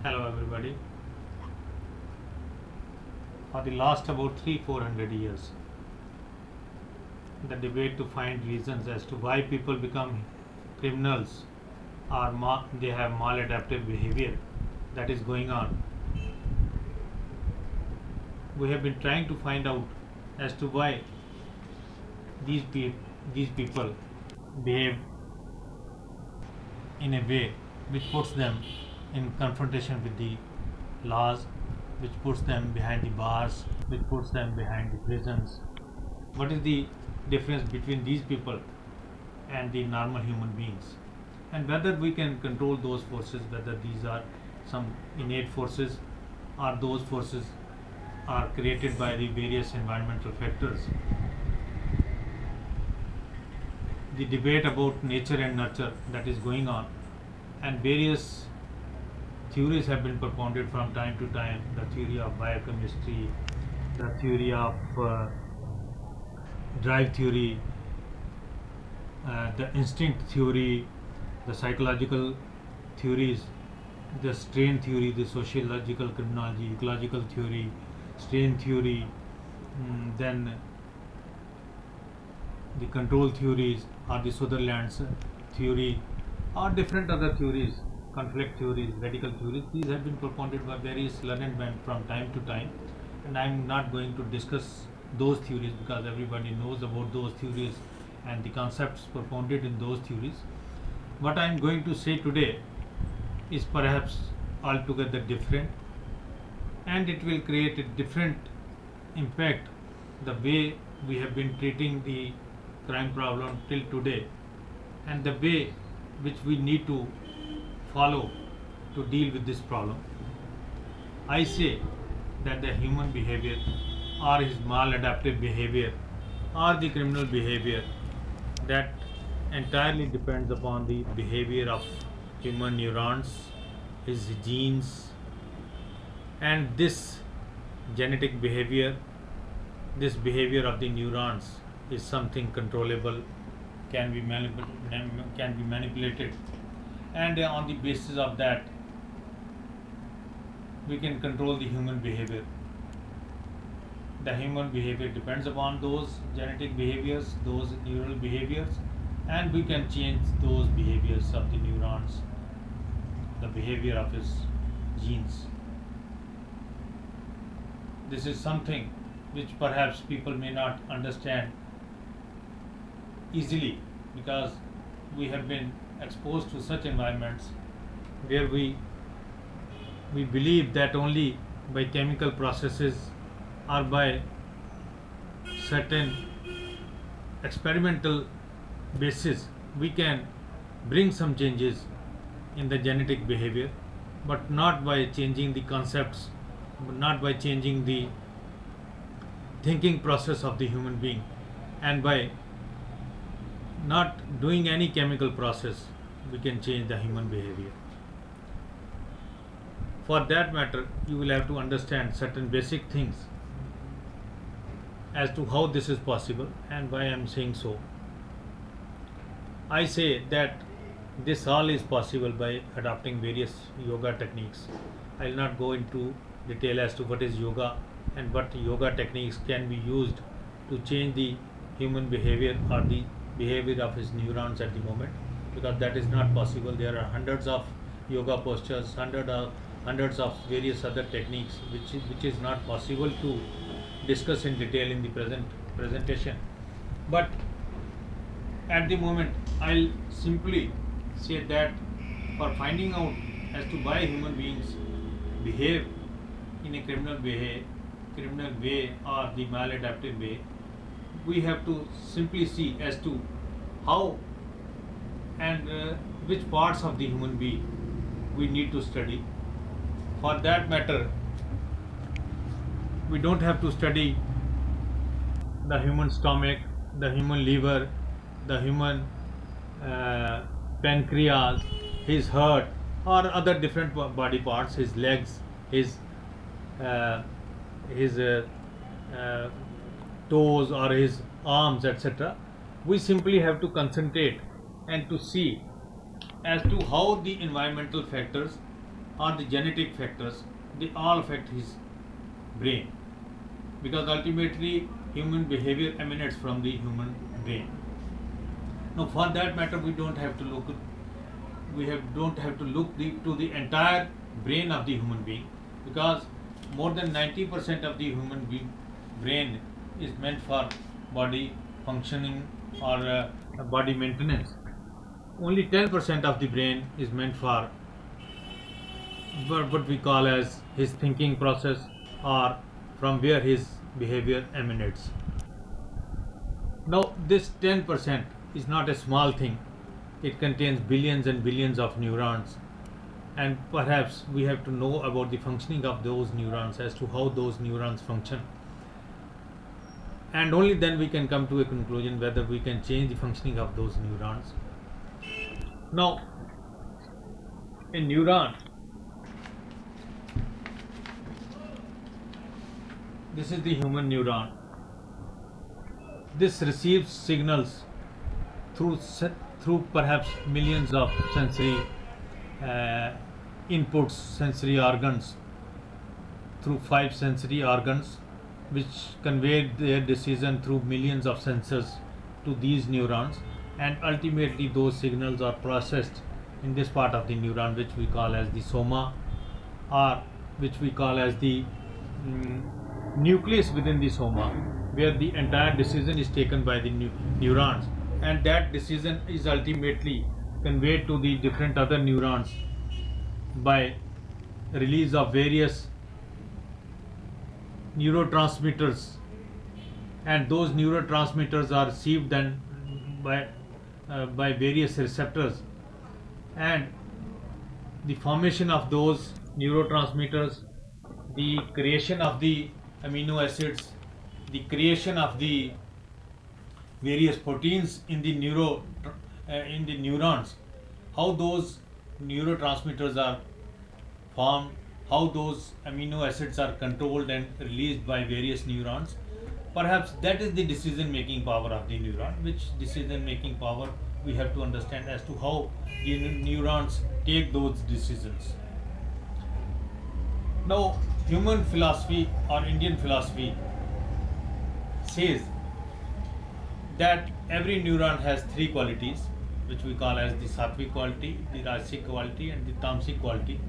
Hello everybody. For the last about 300-400 years, the debate to find reasons as to why people become criminals or they have maladaptive behavior that is going on. We have been trying to find out as to why these people behave in a way which puts them in confrontation with the laws, which puts them behind the bars, which puts them behind the prisons. What is the difference between these people and the normal human beings? And whether we can control those forces, whether these are some innate forces or those forces are created by the various environmental factors. The debate about nature and nurture that is going on, and various theories have been propounded from time to time. The theory of biochemistry, the theory of drive theory, the instinct theory, the psychological theories, the strain theory, the sociological criminology, ecological theory, strain theory, then the control theories or the Sutherland's theory or different other theories, conflict theories, radical theories. These have been propounded by various learned men from time to time, and I am not going to discuss those theories because everybody knows about those theories and the concepts propounded in those theories. What I am going to say today is perhaps altogether different, and it will create a different impact the way we have been treating the crime problem till today, and the way which we need to follow to deal with this problem. I say that the human behavior or his maladaptive behavior or the criminal behavior, that entirely depends upon the behavior of human neurons, his genes, and this genetic behavior, this behavior of the neurons is something controllable, can be manipulated, and on the basis of that we can control the human behavior. The human behavior depends upon those genetic behaviors, those neural behaviors, and we can change those behaviors of the neurons, the behavior of his genes. This is something which perhaps people may not understand easily because we have been exposed to such environments where we believe that only by chemical processes or by certain experimental basis we can bring some changes in the genetic behavior, but not by changing the concepts, not by changing the thinking process of the human being, and by not doing any chemical process we can change the human behavior. For that matter, you will have to understand certain basic things as to how this is possible and why I am saying so. I say that this all is possible by adopting various yoga techniques. I will not go into detail as to what is yoga and what yoga techniques can be used to change the human behavior or the behavior of his neurons at the moment, because that is not possible. There are hundreds of yoga postures, hundreds of various other techniques which is not possible to discuss in detail in the presentation. But at the moment I'll simply say that for finding out as to why human beings behave in a criminal way or the maladaptive way, we have to simply see as to how and which parts of the human being we need to study. For that matter, we don't have to study the human stomach, the human liver, the human pancreas, his heart, or other different body parts, his legs, his toes or his arms, etc. We simply have to concentrate and to see as to how the environmental factors or the genetic factors, they all affect his brain, because ultimately human behavior emanates from the human brain. Now, for that matter, don't have to look to the entire brain of the human being, because more than 90% of the human being brain is meant for body functioning or body maintenance. Only 10% of the brain is meant for what we call as his thinking process, or from where his behavior emanates. Now, this 10% is not a small thing. It contains billions and billions of neurons, and perhaps we have to know about the functioning of those neurons, as to how those neurons function, and only then we can come to a conclusion whether we can change the functioning of those neurons. Now, a neuron, this is the human neuron. This receives signals through perhaps millions of sensory inputs, sensory organs, through 5 sensory organs, which convey their decision through millions of sensors to these neurons, and ultimately those signals are processed in this part of the neuron, which we call as the soma, or which we call as the nucleus within the soma, where the entire decision is taken by the neurons, and that decision is ultimately conveyed to the different other neurons by release of various neurotransmitters, and those neurotransmitters are received then by various receptors, and the formation of those neurotransmitters, the creation of the amino acids, the creation of the various proteins in the neurons, how those neurotransmitters are formed, how those amino acids are controlled and released by various neurons. Perhaps that is the decision making power of the neuron, which decision making power we have to understand as to how the neurons take those decisions. Now, human philosophy or Indian philosophy says that every neuron has 3 qualities, which we call as the sattvic quality, the rajasic quality, and the tamasic quality.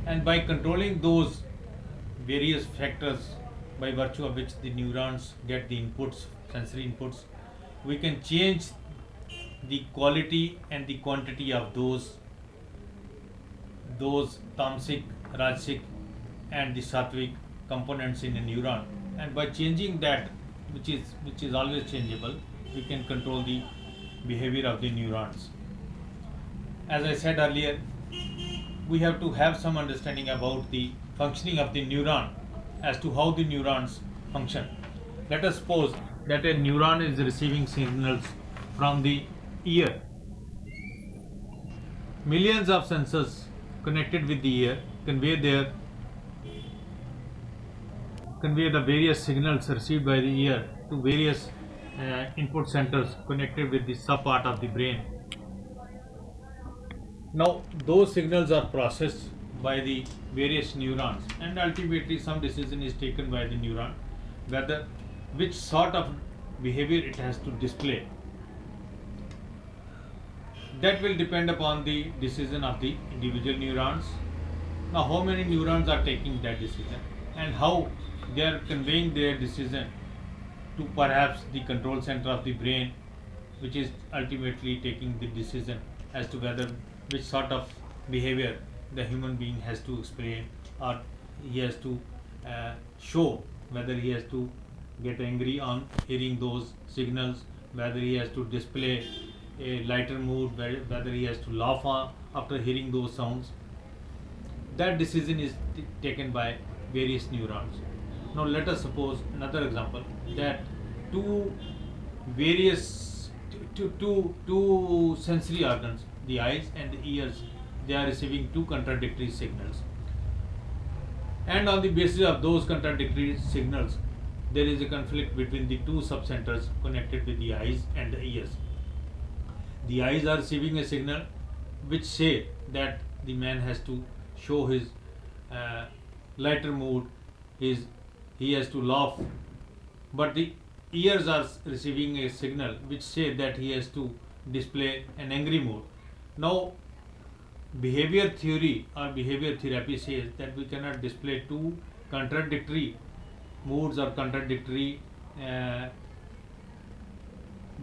And by controlling those various factors by virtue of which the neurons get the inputs, sensory inputs, we can change the quality and the quantity of those tamasic, rajasic, and the sattvic components in a neuron. And by changing that, which is always changeable, we can control the behavior of the neurons. As I said earlier, we have to have some understanding about the functioning of the neuron, as to how the neurons function. Let us suppose that a neuron is receiving signals from the ear. Millions of sensors connected with the ear convey the various signals received by the ear to various input centers connected with the sub part of the brain. Now, those signals are processed by the various neurons, and ultimately some decision is taken by the neuron whether which sort of behavior it has to display. That will depend upon the decision of the individual neurons. Now, how many neurons are taking that decision, and how they are conveying their decision to perhaps the control center of the brain, which is ultimately taking the decision as to whether which sort of behavior the human being has to explain, or he has to show, whether he has to get angry on hearing those signals, whether he has to display a lighter mood, whether he has to laugh after hearing those sounds. That decision is taken by various neurons. Now, let us suppose another example, that two sensory organs, the eyes and the ears, they are receiving 2 contradictory signals, and on the basis of those contradictory signals, there is a conflict between the 2 subcenters connected with the eyes and the ears. The eyes are receiving a signal which say that the man has to show his uh, lighter mood, his he has to laugh, but the ears are receiving a signal which say that he has to display an angry mood. Now, behavior theory or behavior therapy says that we cannot display two contradictory moods or contradictory uh,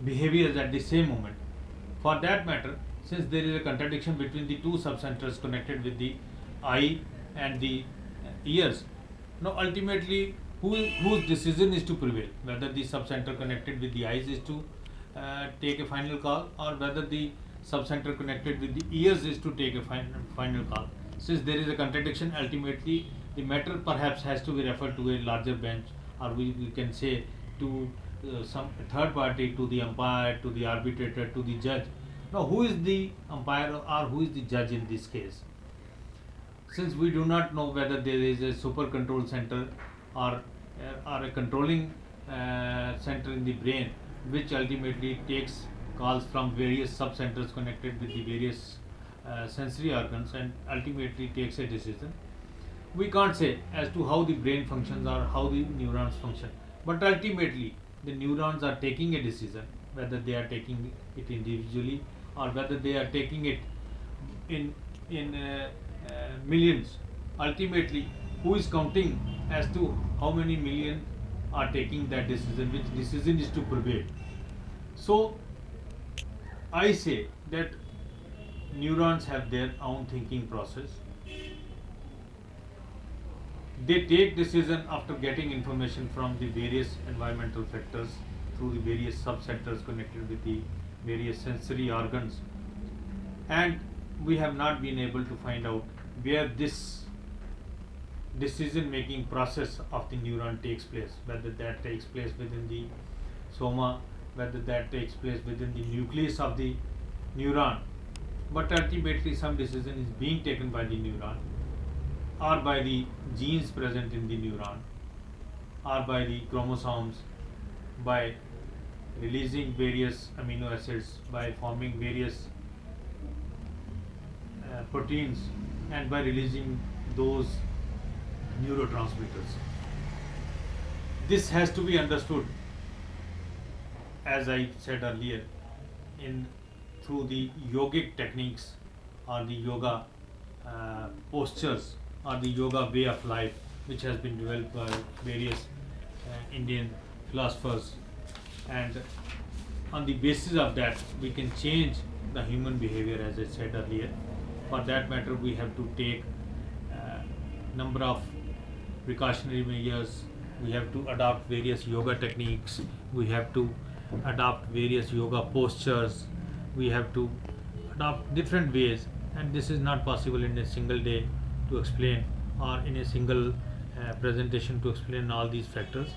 behaviors at the same moment. For that matter, since there is a contradiction between the two subcenters connected with the eye and the ears, now ultimately whose decision is to prevail? Whether the subcenter connected with the eyes is to take a final call, or whether the subcenter connected with the ears is to take a final call. Since there is a contradiction, ultimately the matter perhaps has to be referred to a larger bench, or we can say to some third party, to the umpire, to the arbitrator, to the judge. Now, who is the umpire or who is the judge in this case? Since we do not know whether there is a super control center or a controlling center in the brain, which ultimately takes calls from various subcenters connected with the various sensory organs and ultimately takes a decision. We can't say as to how the brain functions or how the neurons function, but ultimately the neurons are taking a decision, whether they are taking it individually or whether they are taking it in millions. Ultimately, who is counting as to how many million are taking that decision, which decision is to prevail? So I say that neurons have their own thinking process. They take decision after getting information from the various environmental factors through the various subcenters connected with the various sensory organs, and we have not been able to find out where this decision making process of the neuron takes place, whether that takes place within the soma, whether that takes place within the nucleus of the neuron, but ultimately some decision is being taken by the neuron or by the genes present in the neuron or by the chromosomes, by releasing various amino acids, by forming various proteins, and by releasing those neurotransmitters. This has to be understood, as I said earlier, in through the yogic techniques or the yoga postures or the yoga way of life, which has been developed by various Indian philosophers, and on the basis of that we can change the human behavior, as I said earlier. For that matter, we have to take number of precautionary measures. We have to adopt various yoga techniques. We have to adopt various yoga postures. We have to adopt different ways, and this is not possible in a single day to explain, or in a single presentation to explain all these factors.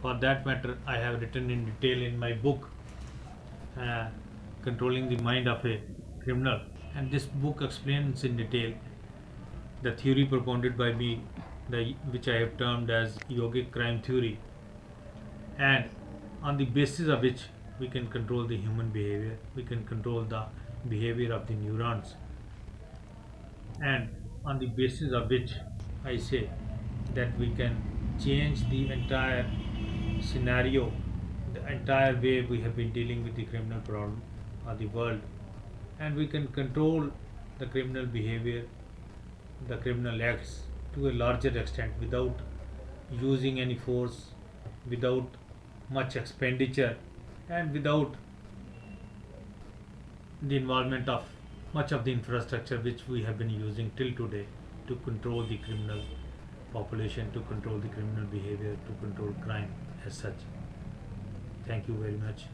For that matter, I have written in detail in my book, Controlling the Mind of a Criminal, and this book explains in detail the theory propounded by me, which I have termed as yogic crime theory, and on the basis of which we can control the human behavior, we can control the behavior of the neurons, and on the basis of which I say that we can change the entire scenario, the entire way we have been dealing with the criminal problem or the world, and we can control the criminal behavior, the criminal acts to a larger extent without using any force, without much expenditure, and without the involvement of much of the infrastructure which we have been using till today to control the criminal population, to control the criminal behavior, to control crime as such. Thank you very much.